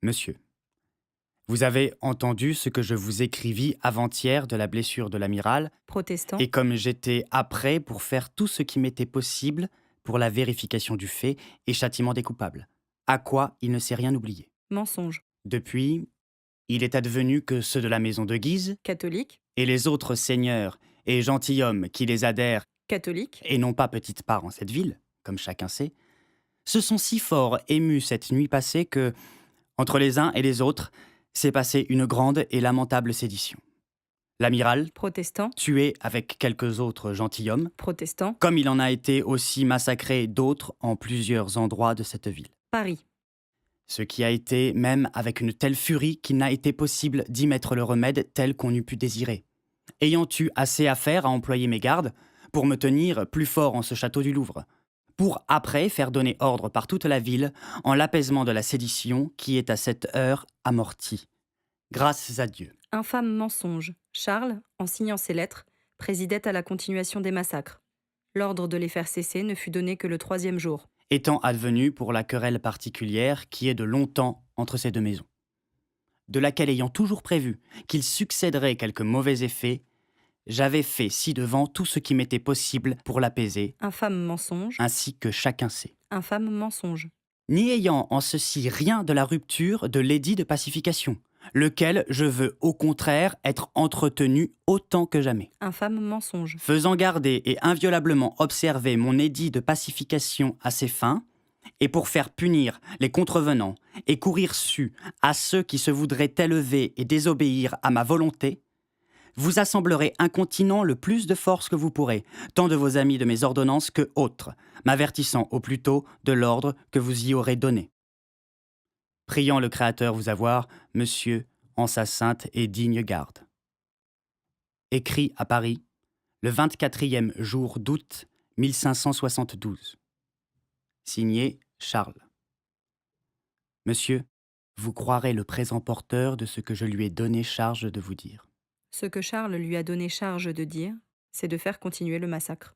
Monsieur, vous avez entendu ce que je vous écrivis avant-hier de la blessure de l'amiral, Protestant, et comme j'étais apprêt pour faire tout ce qui m'était possible pour la vérification du fait et châtiment des coupables, à quoi il ne s'est rien oublié. mensonge, Depuis, il est advenu que ceux de la maison de Guise catholique, et les autres seigneurs et gentilshommes qui les adhèrent catholique, et n'ont pas petite part en cette ville, comme chacun sait, se sont si fort émus cette nuit passée que, entre les uns et les autres, s'est passée une grande et lamentable sédition. L'amiral, protestant, tué avec quelques autres gentilshommes, protestant, comme il en a été aussi massacré d'autres en plusieurs endroits de cette ville. Paris, Ce qui a été même avec une telle furie qu'il n'a été possible d'y mettre le remède tel qu'on eût pu désirer. Ayant eu assez à faire à employer mes gardes pour me tenir plus fort en ce château du Louvre, pour après faire donner ordre par toute la ville en l'apaisement de la sédition qui est à cette heure amortie. Grâce à Dieu. infâme mensonge. Charles, en signant ces lettres, présidait à la continuation des massacres. L'ordre de les faire cesser ne fut donné que le troisième jour. Étant advenu pour la querelle particulière qui est de longtemps entre ces deux maisons, de laquelle ayant toujours prévu qu'il succéderait quelque mauvais effet, j'avais fait ci-devant tout ce qui m'était possible pour l'apaiser, Infâme mensonge, ainsi que chacun sait. infâme mensonge. N'y ayant en ceci rien de la rupture de l'édit de pacification, lequel je veux au contraire être entretenu autant que jamais. Infâme mensonge. Faisant garder et inviolablement observer mon édit de pacification à ses fins, et pour faire punir les contrevenants et courir su à ceux qui se voudraient élever et désobéir à ma volonté, vous assemblerez incontinent le plus de force que vous pourrez, tant de vos amis de mes ordonnances que autres, m'avertissant au plus tôt de l'ordre que vous y aurez donné. Priant le Créateur vous avoir, monsieur, en sa sainte et digne garde. Écrit à Paris, le 24e jour d'août 1572. Signé Charles. Monsieur, vous croirez le présent porteur de ce que je lui ai donné charge de vous dire. Ce que Charles lui a donné charge de dire, c'est de faire continuer le massacre.